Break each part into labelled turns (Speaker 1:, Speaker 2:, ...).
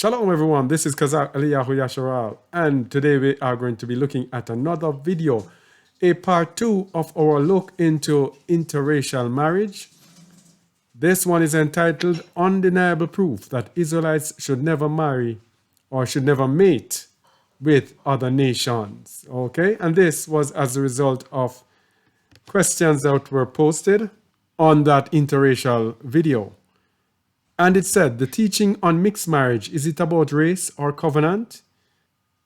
Speaker 1: Shalom everyone, this is Kazak Eliyahu Yasharal, and today we are going to be looking at another video, a part 2 of our look into interracial marriage. This one is entitled Undeniable Proof that Israelites should never marry or should never mate with other nations. Okay, and this was as a result of questions that were posted on that interracial video. And it said, the teaching on mixed marriage, is it about race or covenant?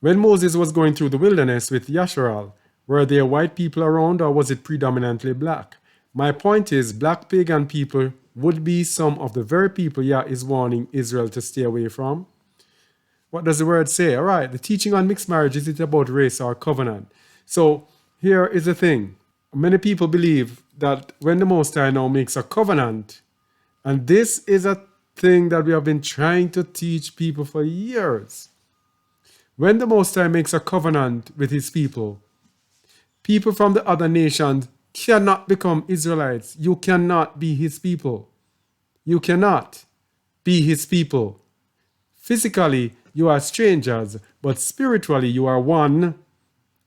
Speaker 1: When Moses was going through the wilderness with Yasharal, were there white people around or was it predominantly black? My point is, black pagan people would be some of the very people Yah is warning Israel to stay away from. What does the word say? All right, the teaching on mixed marriage, is it about race or covenant? So here is the thing. Many people believe that when the Most High now makes a covenant, and this is a thing that we have been trying to teach people for years. When the Most High makes a covenant with his people, people from the other nations cannot become Israelites. You cannot be his people. You cannot be his people. Physically, you are strangers, but spiritually, you are one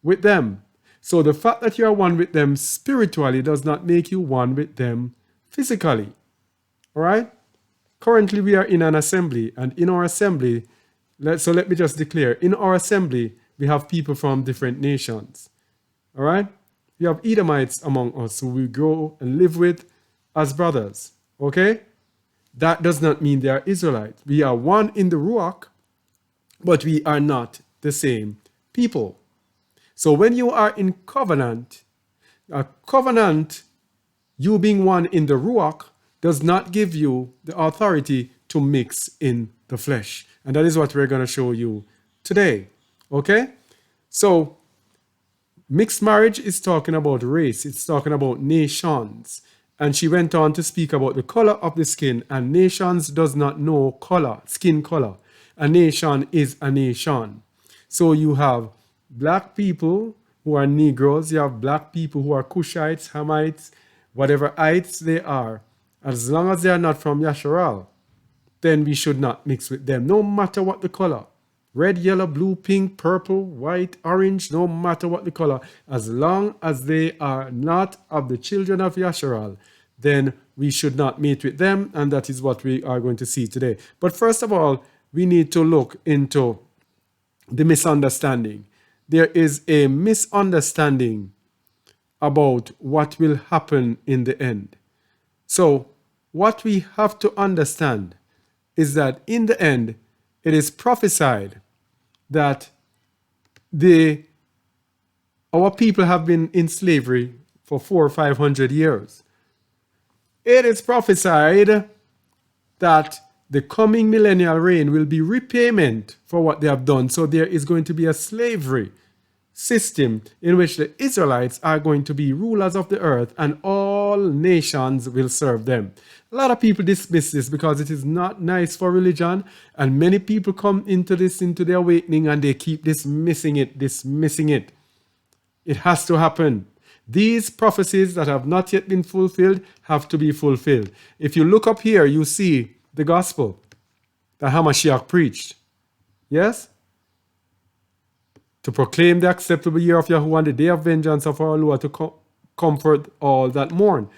Speaker 1: with them. So the fact that you are one with them spiritually does not make you one with them physically. All right? Currently, we are in an assembly, and in our assembly, so let me just declare, in our assembly, we have people from different nations. All right? We have Edomites among us who we grow and live with as brothers. Okay? That does not mean they are Israelites. We are one in the Ruach, but we are not the same people. So when you are in covenant, a covenant, you being one in the Ruach, does not give you the authority to mix in the flesh. And that is what we're going to show you today. Okay? So, mixed marriage is talking about race. It's talking about nations. And she went on to speak about the color of the skin. And nations does not know color, skin color. A nation is a nation. So you have black people who are Negroes. You have black people who are Cushites, Hamites, whatever ites they are. As long as they are not from Yasharal, then we should not mix with them, no matter what the color. Red, yellow, blue, pink, purple, white, orange, no matter what the color. As long as they are not of the children of Yasharal, then we should not mate with them, and that is what we are going to see today. But first of all, we need to look into the misunderstanding. There is a misunderstanding about what will happen in the end. So, what we have to understand is that in the end, it is prophesied that our people have been in slavery for 400 or 500 years. It is prophesied that the coming millennial reign will be repayment for what they have done. So there is going to be a slavery system in which the Israelites are going to be rulers of the earth and all nations will serve them. A lot of people dismiss this because it is not nice for religion, and many people come into their awakening and they keep dismissing it. It has to happen. These prophecies that have not yet been fulfilled have to be fulfilled. If you look up here, you see the gospel that Hamashiach preached. Yes? To proclaim the acceptable year of Yahuwah and the day of vengeance of our Lord, to comfort all that mourn.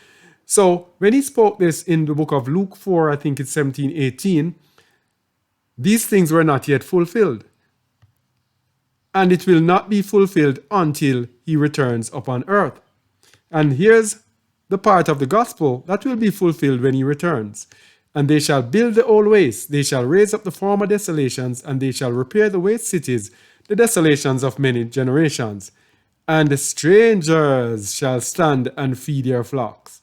Speaker 1: So when he spoke this in the book of Luke 4, I think it's 17, 18, these things were not yet fulfilled. And it will not be fulfilled until he returns upon earth. And here's the part of the gospel that will be fulfilled when he returns. And they shall build the old ways, they shall raise up the former desolations, and they shall repair the waste cities, the desolations of many generations. And the strangers shall stand and feed your flocks.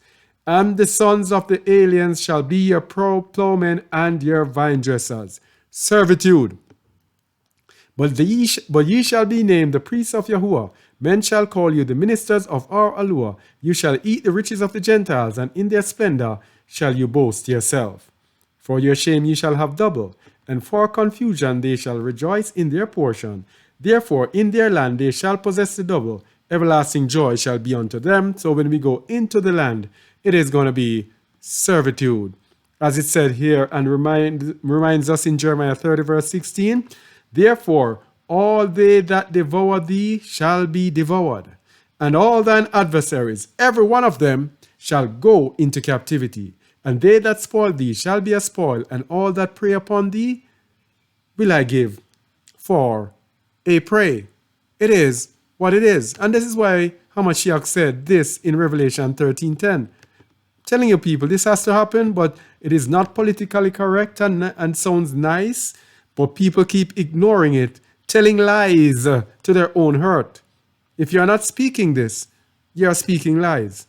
Speaker 1: And the sons of the aliens shall be your plowmen and your vine dressers. Servitude. But ye shall be named the priests of Yahuwah. Men shall call you the ministers of our Allure. You shall eat the riches of the Gentiles, and in their splendor shall you boast yourself. For your shame ye shall have double, and for confusion they shall rejoice in their portion. Therefore in their land they shall possess the double. Everlasting joy shall be unto them. So when we go into the land, it is going to be servitude. as it said here, and reminds us in Jeremiah 30, verse 16, therefore, all they that devour thee shall be devoured, and all thine adversaries, every one of them, shall go into captivity. And they that spoil thee shall be a spoil, and all that prey upon thee will I give for a prey. It is what it is. And this is why Hamashiach said this in Revelation 13:10. Telling you people, this has to happen, but it is not politically correct and sounds nice, but people keep ignoring it, telling lies to their own hurt. If you are not speaking this, you are speaking lies.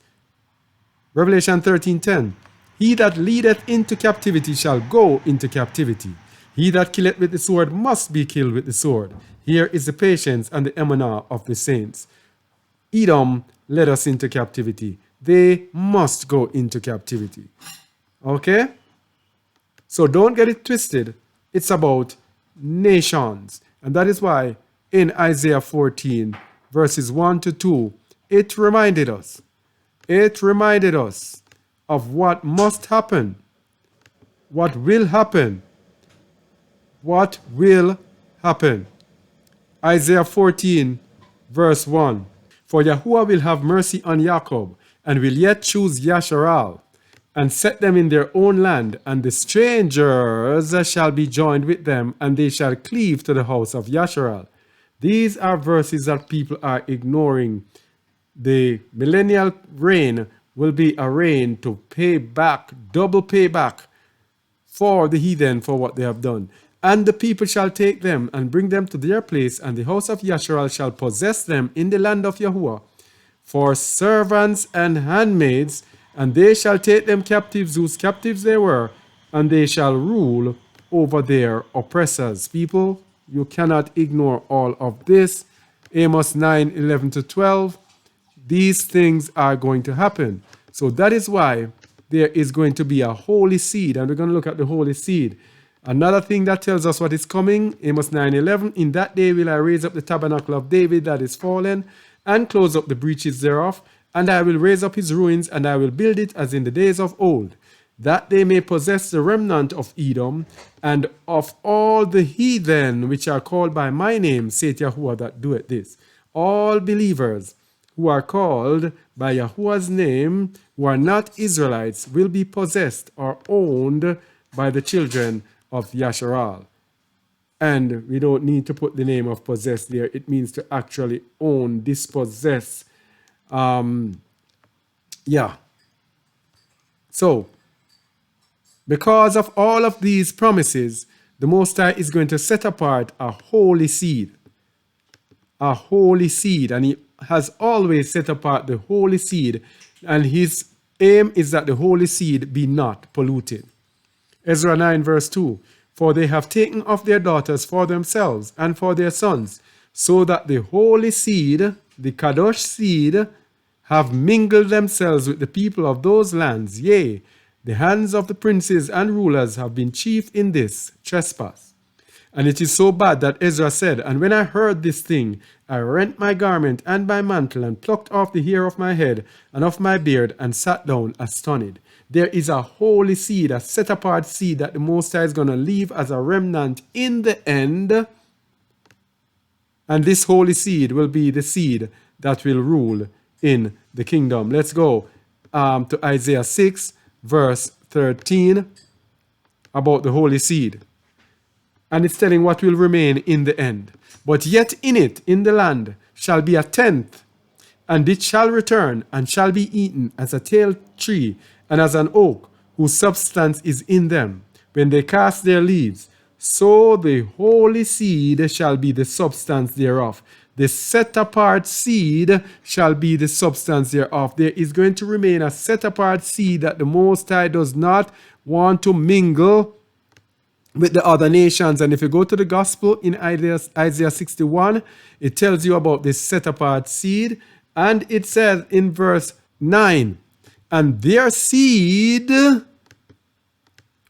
Speaker 1: Revelation 13:10. He that leadeth into captivity shall go into captivity. He that killeth with the sword must be killed with the sword. Here is the patience and the emunah of the saints. Edom led us into captivity. They must go into captivity. Okay? So don't get it twisted. It's about nations. And that is why in Isaiah 14, verses 1 to 2, it reminded us of what must happen, what will happen, what will happen. Isaiah 14, verse 1. For Yahuwah will have mercy on Jacob, and will yet choose Yasharal, and set them in their own land, and the strangers shall be joined with them, and they shall cleave to the house of Yasharal. These are verses that people are ignoring. The millennial reign will be a reign to pay back, double payback for the heathen for what they have done. And the people shall take them and bring them to their place, and the house of Yasharal shall possess them in the land of Yahuwah for servants and handmaids, and they shall take them captives whose captives they were, and they shall rule over their oppressors. People, you cannot ignore all of this. Amos 9, 11 to 12. These things are going to happen. So that is why there is going to be a holy seed, and we're going to look at the holy seed. Another thing that tells us what is coming, Amos 9:11, in that day will I raise up the tabernacle of David that is fallen, and close up the breaches thereof, and I will raise up his ruins, and I will build it as in the days of old, that they may possess the remnant of Edom, and of all the heathen which are called by my name, saith Yahuwah that doeth this. All believers who are called by Yahuwah's name, who are not Israelites, will be possessed or owned by the children of Yasharal. And we don't need to put the name of possess there. It means to actually own, dispossess. So, because of all of these promises, the Most High is going to set apart a holy seed. A holy seed. And he has always set apart the holy seed. And his aim is that the holy seed be not polluted. Ezra 9 verse 2. For they have taken of their daughters for themselves and for their sons, so that the holy seed, the Kadosh seed, have mingled themselves with the people of those lands. Yea, the hands of the princes and rulers have been chief in this trespass. And it is so bad that Ezra said, and when I heard this thing, I rent my garment and my mantle, and plucked off the hair of my head and of my beard, and sat down astonished. There is a holy seed, a set-apart seed that the Most High is going to leave as a remnant in the end. And this holy seed will be the seed that will rule in the kingdom. Let's go to Isaiah 6, verse 13, about the holy seed. And it's telling what will remain in the end. But yet in it, in the land, shall be a tenth, and it shall return, and shall be eaten as a tall tree, and as an oak, whose substance is in them, when they cast their leaves. So the holy seed shall be the substance thereof. The set-apart seed shall be the substance thereof. There is going to remain a set-apart seed that the Most High does not want to mingle with the other nations. And if you go to the gospel in Isaiah 61, it tells you about this set-apart seed. And it says in verse 9, and their seed,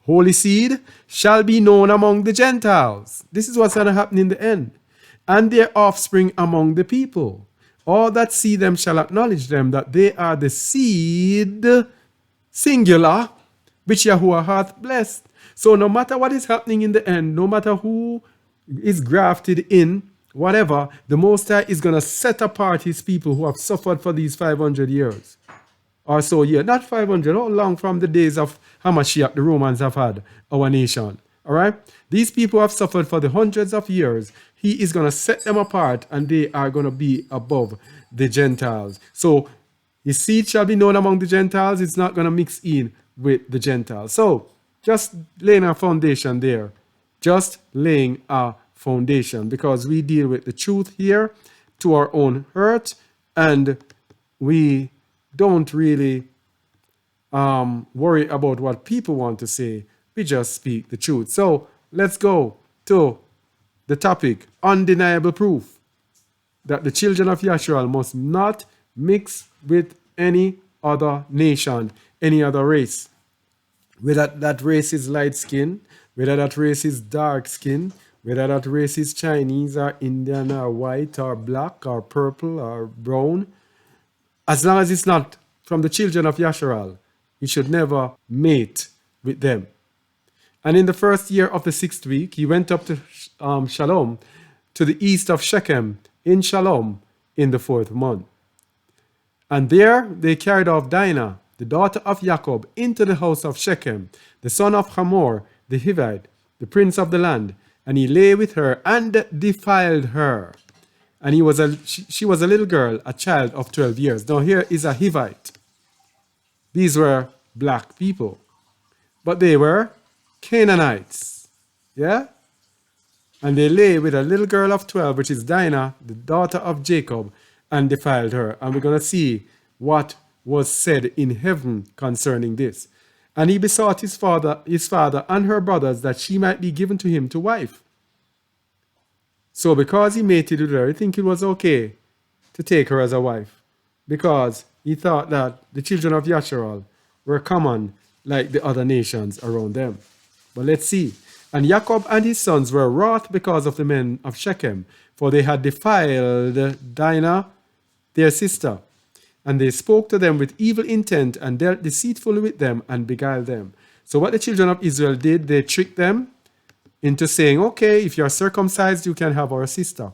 Speaker 1: holy seed, shall be known among the Gentiles. This is what's going to happen in the end. And their offspring among the people. All that see them shall acknowledge them, that they are the seed, singular, which Yahuwah hath blessed. So no matter what is happening in the end, no matter who is grafted in, whatever, the Most High is going to set apart his people who have suffered for these 500 years or so. Yeah, not 500, how long from the days of Hamashiach the Romans have had our nation. All right? These people have suffered for the hundreds of years. He is going to set them apart and they are going to be above the Gentiles. So his seed shall be known among the Gentiles. It's not going to mix in with the Gentiles. So just laying a foundation there. Just laying a foundation, because we deal with the truth here to our own hurt, and we don't really worry about what people want to say. We just speak the truth. So let's go to the topic: undeniable proof that the children of Yashrael must not mix with any other nation, any other race. Whether that race is light skin, whether that race is dark skin, whether that race is Chinese or Indian or white or black or purple or brown, as long as it's not from the children of Yashrael, you should never mate with them. And in the first year of the 6th week, he went up to Shalom, to the east of Shechem, in Shalom, in the 4th month. And there they carried off Dinah, the daughter of Jacob, into the house of Shechem, the son of Hamor, the Hivite, the prince of the land, and he lay with her and defiled her. And she was a little girl, a child of 12 years. Now here is a Hivite. These were black people, but they were Canaanites. Yeah? And they lay with a little girl of 12, which is Dinah, the daughter of Jacob, and defiled her. And we're going to see what was said in heaven concerning this. And he besought his father and her brothers that she might be given to him to wife. So because he mated with her, I think it was okay to take her as a wife, because he thought that the children of Yashrael were common like the other nations around them. But let's see. And Jacob and his sons were wroth because of the men of Shechem, for they had defiled Dinah, their sister. And they spoke to them with evil intent and dealt deceitfully with them and beguiled them. So what the children of Israel did, they tricked them into saying, okay, if you're circumcised, you can have our sister.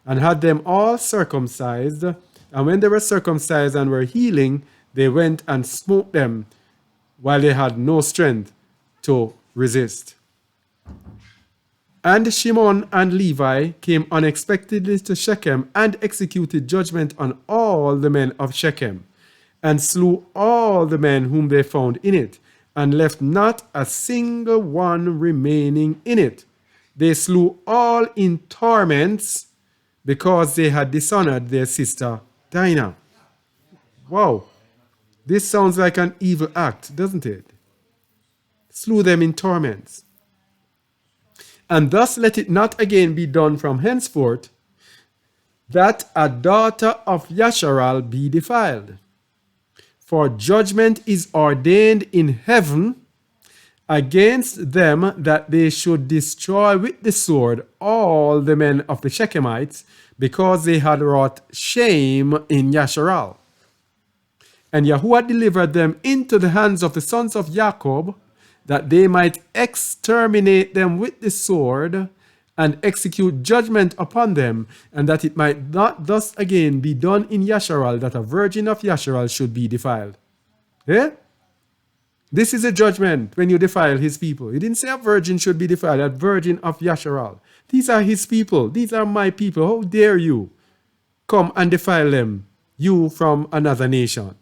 Speaker 1: And had them all circumcised. And when they were circumcised and were healing, they went and smote them while they had no strength to resist. And Shimon and Levi came unexpectedly to Shechem and executed judgment on all the men of Shechem, and slew all the men whom they found in it, and left not a single one remaining in it. They slew all in torments, because they had dishonored their sister Dinah. Wow, this sounds like an evil act, doesn't it? Slew them in torments. And thus let it not again be done from henceforth, that a daughter of Yashrael be defiled. For judgment is ordained in heaven against them, that they should destroy with the sword all the men of the Shechemites, because they had wrought shame in Yashrael. And Yahuwah delivered them into the hands of the sons of Jacob, that they might exterminate them with the sword and execute judgment upon them, and that it might not thus again be done in Yashrael, that a virgin of Yashrael should be defiled. Yeah? This is a judgment when you defile his people. He didn't say a virgin should be defiled, a virgin of Yashrael. These are his people. These are my people. How dare you come and defile them, you from another nation?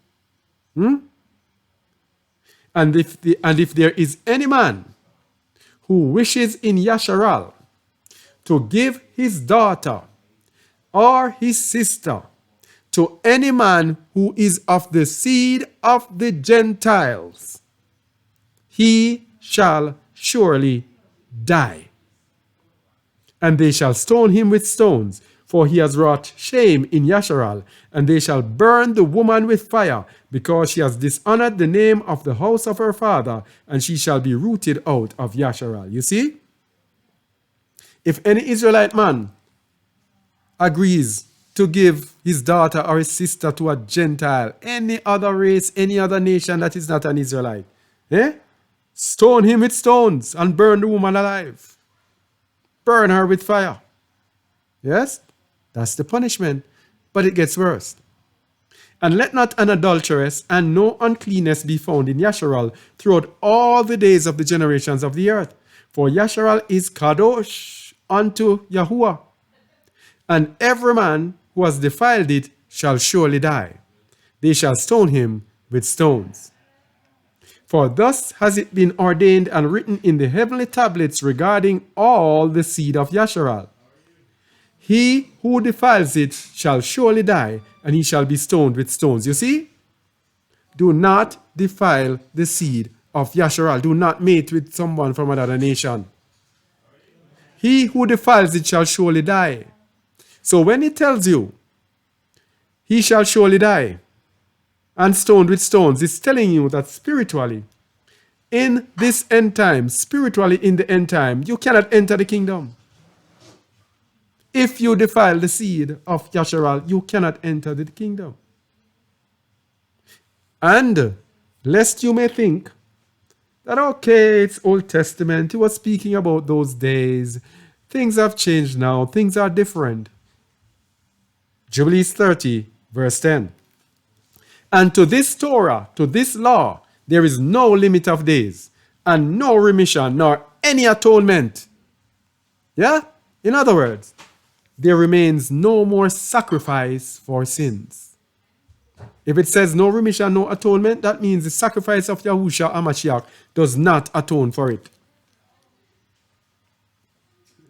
Speaker 1: And if there is any man who wishes in Yashrael to give his daughter or his sister to any man who is of the seed of the Gentiles, he shall surely die. And they shall stone him with stones, for he has wrought shame in Yashrael, and they shall burn the woman with fire, because she has dishonored the name of the house of her father, and she shall be rooted out of Yashrael. You see? If any Israelite man agrees to give his daughter or his sister to a Gentile, any other race, any other nation that is not an Israelite, Stone him with stones and burn the woman alive. Burn her with fire. Yes? That's the punishment. But it gets worse. And let not an adulteress and no uncleanness be found in Yasharal throughout all the days of the generations of the earth. For Yasharal is kadosh unto Yahuwah. And every man who has defiled it shall surely die. They shall stone him with stones. For thus has it been ordained and written in the heavenly tablets regarding all the seed of Yasharal. He who defiles it shall surely die, and he shall be stoned with stones. You see? Do not defile the seed of Yasharal. Do not mate with someone from another nation. He who defiles it shall surely die. So when he tells you, he shall surely die, and stoned with stones, it's telling you that spiritually, in this end time, spiritually in the end time, you cannot enter the kingdom. If you defile the seed of Yasharal, you cannot enter the kingdom. And lest you may think that, okay, it's Old Testament, he was speaking about those days. Things have changed now. Things are different. Jubilees 30, verse 10. And to this Torah, to this law, there is no limit of days, and no remission, nor any atonement. Yeah? In other words, there remains no more sacrifice for sins. If it says no remission, no atonement, that means the sacrifice of Yahushua HaMashiach does not atone for it.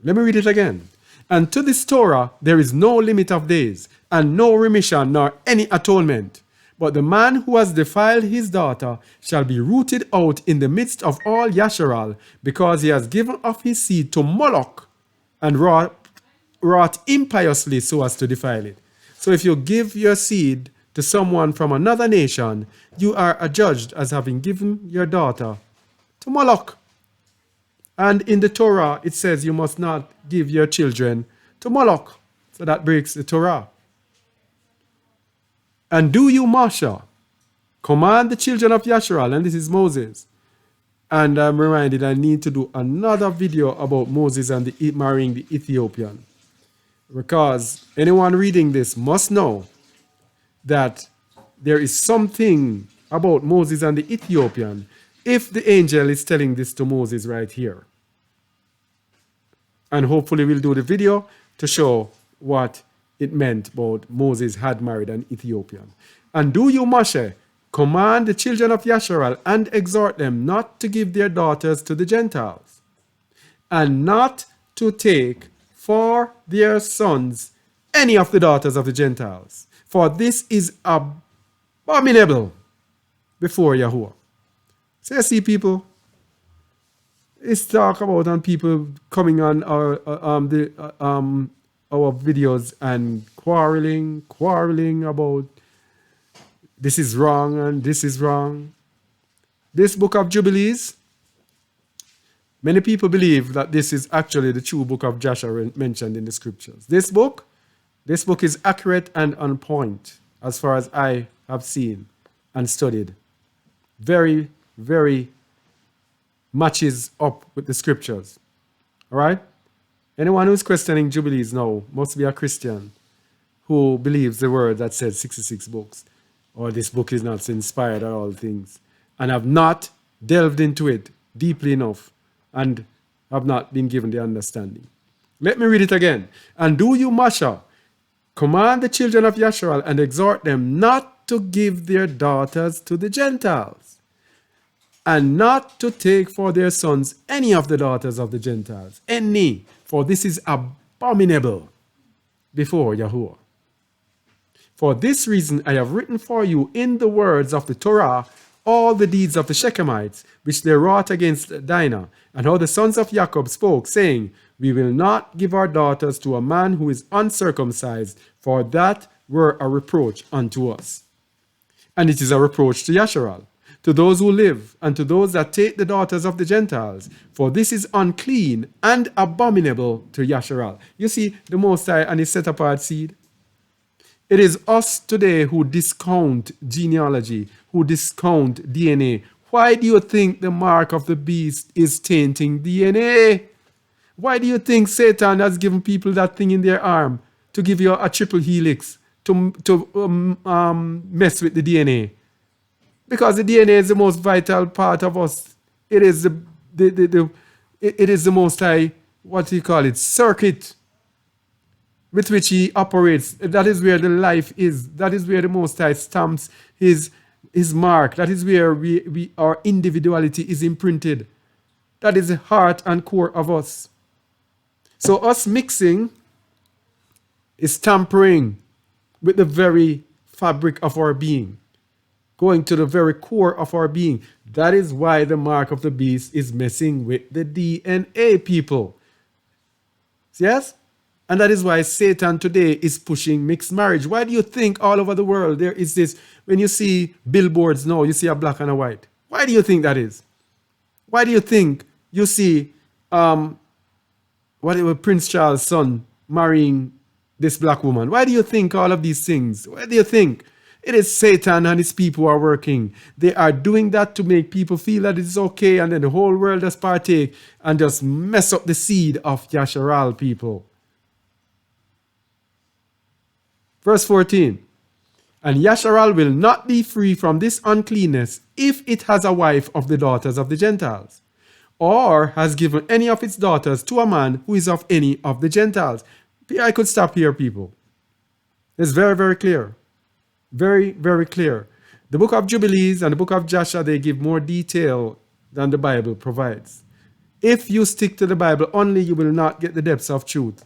Speaker 1: Let me read it again. And to this Torah there is no limit of days, and no remission, nor any atonement. But the man who has defiled his daughter shall be rooted out in the midst of all Yasharal, because he has given of his seed to Moloch, and wrought impiously so as to defile it. So if you give your seed to someone from another nation, you are adjudged as having given your daughter to Moloch. And in the Torah, it says you must not give your children to Moloch. So that breaks the Torah. And do you, Masha, command the children of Yasharal, and this is Moses. And I'm reminded I need to do another video about Moses and marrying the Ethiopian. Because anyone reading this must know that there is something about Moses and the Ethiopian if the angel is telling this to Moses right here. And hopefully we'll do the video to show what it meant about Moses had married an Ethiopian. And do you, Moshe, command the children of Yasharal and exhort them not to give their daughters to the Gentiles, and not to take for their sons any of the daughters of the Gentiles, for this is abominable before Yahuwah. So you see, people, it's talk about and people coming on our videos and quarreling about this is wrong and this is wrong. This book of Jubilees, many people believe that this is actually the true book of Joshua mentioned in the scriptures. This book is accurate and on point as far as I have seen and studied. Very, very matches up with the scriptures. All right? Anyone who's questioning Jubilees now must be a Christian who believes the word that says 66 books, or this book is not inspired or all things, and have not delved into it deeply enough and have not been given the understanding. Let me read it again. And do you, Masha, command the children of Yasharal and exhort them not to give their daughters to the Gentiles, and not to take for their sons any of the daughters of the Gentiles. Any, for this is abominable before Yahuwah. For this reason I have written for you in the words of the Torah all the deeds of the Shechemites, which they wrought against Dinah, and how the sons of Jacob spoke, saying, we will not give our daughters to a man who is uncircumcised, for that were a reproach unto us. And it is a reproach to Yasharal, to those who live, and to those that take the daughters of the Gentiles, for this is unclean and abominable to Yasharal. You see, the Most High and his set-apart seed. It is us today who discount genealogy, who discount DNA, Why do you think the mark of the beast is tainting DNA? Why do you think Satan has given people that thing in their arm to give you a triple helix to mess with the DNA? Because the DNA is the most vital part of us. It is it is the most high, what do you call it, circuit with which he operates. That is where the life is. That is where the Most High stamps his mark. That is where our individuality is imprinted. That is the heart and core of us. So us mixing is tampering with the very fabric of our being, going to the very core of our being. That is why the mark of the beast is messing with the DNA, people. Yes? And that is why Satan today is pushing mixed marriage. Why do you think all over the world there is this, when you see billboards now, you see a black and a white? Why do you think that is? Why do you think you see Prince Charles' son marrying this black woman? Why do you think all of these things? Why do you think? It is Satan and his people who are working. They are doing that to make people feel that it's okay, and then the whole world just partake and just mess up the seed of Yasharal, people. Verse 14. And Yasharal will not be free from this uncleanness if it has a wife of the daughters of the Gentiles, or has given any of its daughters to a man who is of any of the Gentiles. I could stop here, people. It's very, very clear. Very, very clear. The book of Jubilees and the book of Joshua, they give more detail than the Bible provides. If you stick to the Bible only, you will not get the depths of truth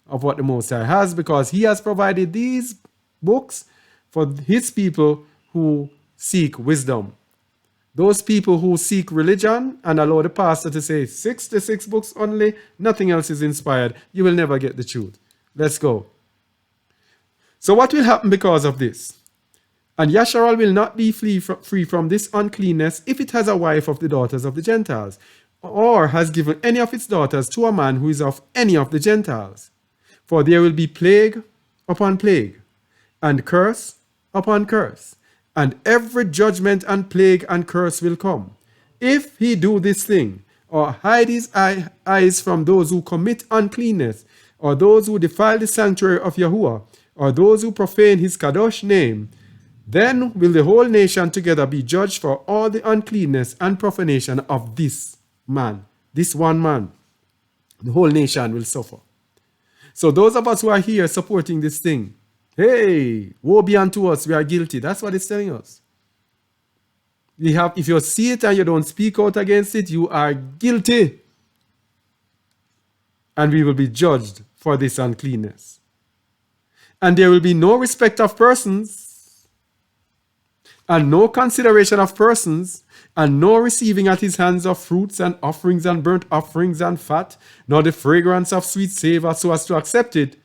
Speaker 1: of what the Most High has, because he has provided these books for his people who seek wisdom. Those people who seek religion and allow the pastor to say 66 books only, nothing else is inspired, you will never get the truth. Let's go. So what will happen because of this? And Yasharal will not be free from this uncleanness if it has a wife of the daughters of the Gentiles, or has given any of its daughters to a man who is of any of the Gentiles. For there will be plague upon plague, and curse upon curse, and every judgment and plague and curse will come, if he do this thing, or hide his eyes from those who commit uncleanness, or those who defile the sanctuary of Yahuwah, or those who profane his Kadosh name. Then will the whole nation together be judged for all the uncleanness and profanation of this man, this one man. The whole nation will suffer. So those of us who are here supporting this thing, hey, woe be unto us, we are guilty. That's what it's telling us. If you see it and you don't speak out against it, you are guilty. And we will be judged for this uncleanness. And there will be no respect of persons, and no consideration of persons, and no receiving at his hands of fruits and offerings and burnt offerings and fat, nor the fragrance of sweet savor, so as to accept it,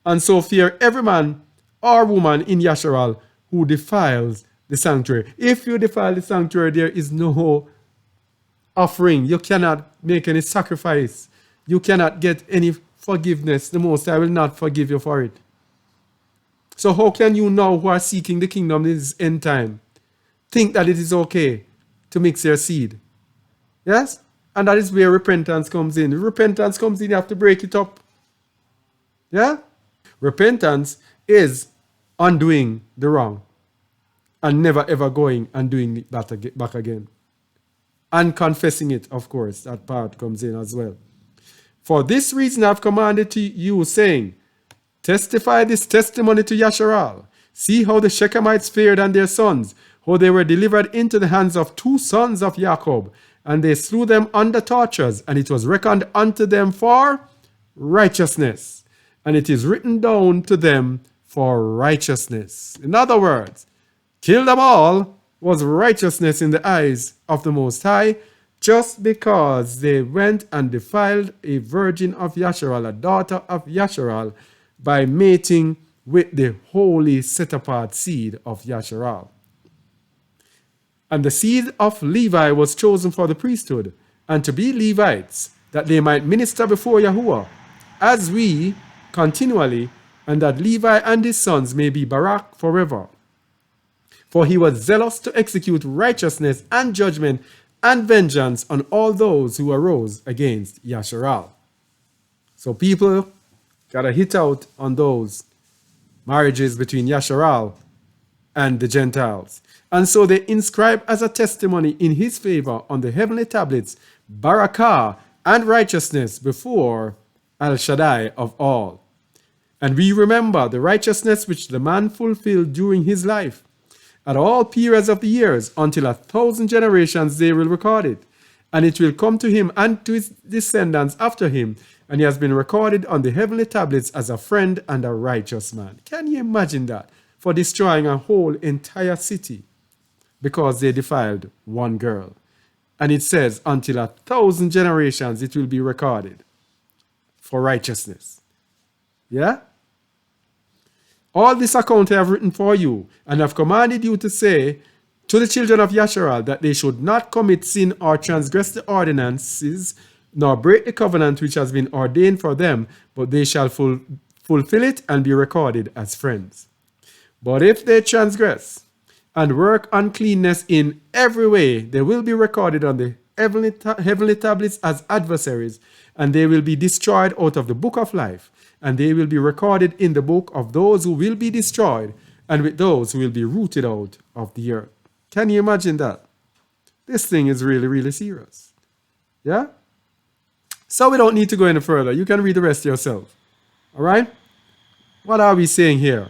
Speaker 1: and so fear every man or woman in Yasharal who defiles the sanctuary. If you defile the sanctuary, there is no offering. You cannot make any sacrifice. You cannot get any forgiveness. The Most High will not forgive you for it. So how can you now, who are seeking the kingdom in this end time, think that it is okay to mix your seed? Yes? And that is where repentance comes in. If repentance comes in, you have to break it up. Yeah? Repentance is undoing the wrong and never ever going and doing it back again. And confessing it, of course. That part comes in as well. For this reason I have commanded to you, saying, testify this testimony to Yasharal. See how the Shechemites fared and their sons, how they were delivered into the hands of 2 sons of Jacob, and they slew them under tortures, and it was reckoned unto them for righteousness, and it is written down to them for righteousness. In other words, kill them all was righteousness in the eyes of the Most High, just because they went and defiled a virgin of Yasharal, a daughter of Yasharal, by mating with the holy set-apart seed of Yasharal. And the seed of Levi was chosen for the priesthood, and to be Levites, that they might minister before Yahuwah, as we continually, and that Levi and his sons may be Barak forever. For he was zealous to execute righteousness and judgment and vengeance on all those who arose against Yasharal. So people got to hit out on those marriages between Yasharal and the Gentiles. And so they inscribe as a testimony in his favor on the heavenly tablets barakah and righteousness before El Shaddai of all. And we remember the righteousness which the man fulfilled during his life. At all periods of the years, until 1,000 generations they will record it. And it will come to him and to his descendants after him. And he has been recorded on the heavenly tablets as a friend and a righteous man. Can you imagine that? For destroying a whole entire city because they defiled one girl. And it says, until 1,000 generations it will be recorded for righteousness. Yeah? All this account I have written for you, and have commanded you to say to the children of Yasharal that they should not commit sin or transgress the ordinances, nor break the covenant which has been ordained for them, but they shall fulfill it and be recorded as friends. But if they transgress and work uncleanness in every way, they will be recorded on the heavenly tablets as adversaries, and they will be destroyed out of the book of life. And they will be recorded in the book of those who will be destroyed, and with those who will be rooted out of the earth. Can you imagine that? This thing is really, really serious. Yeah? So we don't need to go any further. You can read the rest yourself. All right? What are we saying here?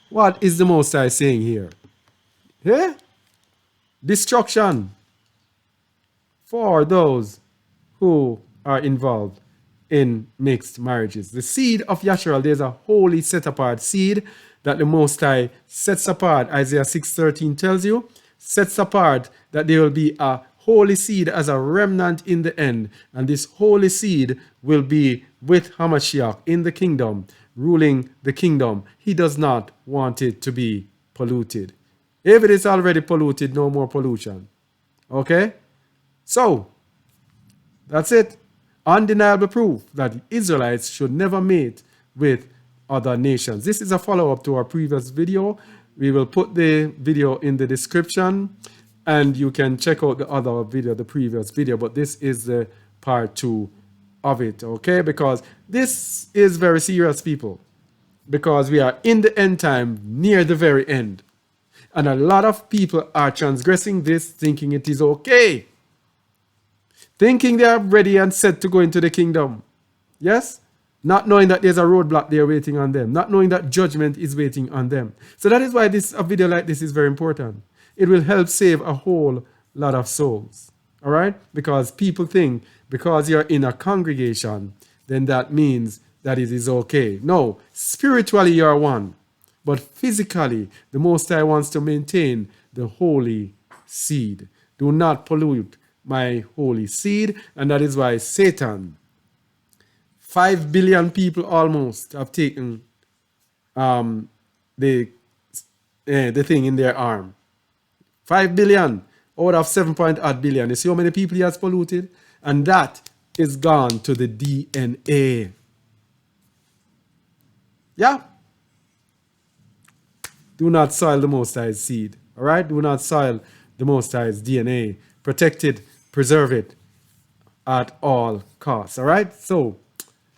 Speaker 1: What is the Most High saying here? Yeah? Destruction for those who are involved in mixed marriages. The seed of Yasharal, there's a holy set apart seed that the Most High sets apart. Isaiah 6:13 tells you, sets apart that there will be a holy seed as a remnant in the end. And this holy seed will be with Hamashiach in the kingdom, ruling the kingdom. He does not want it to be polluted. If it is already polluted, no more pollution. Okay? So, that's it. Undeniable proof that Israelites should never mate with other nations. This is a follow-up to our previous video. We will put the video in the description, and you can check out the other video, the previous video, but this is the part 2 of it, okay? Because this is very serious, people, because we are in the end time, near the very end. And a lot of people are transgressing this, thinking it is okay. Thinking they are ready and set to go into the kingdom. Yes? Not knowing that there's a roadblock there waiting on them. Not knowing that judgment is waiting on them. So that is why a video like this is very important. It will help save a whole lot of souls. All right? Because people think because you're in a congregation, then that means that it is okay. No. Spiritually, you're one. But physically, the Most High wants to maintain the holy seed. Do not pollute my holy seed. And that is why Satan, 5 billion people almost have taken the thing in their arm. 5 billion out of 7.8 billion. You see how many people he has polluted? And that is gone to the DNA. Yeah? Do not soil the Most High's seed. All right? Do not soil the Most High's DNA. Protect it, preserve it at all costs. All right? So,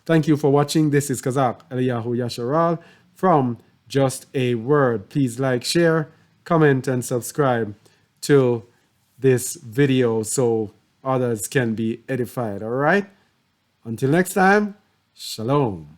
Speaker 1: thank you for watching. This is Kazak Eliyahu Yasharal from Just a Word. Please like, share, comment, and subscribe to this video so others can be edified. All right? Until next time, shalom.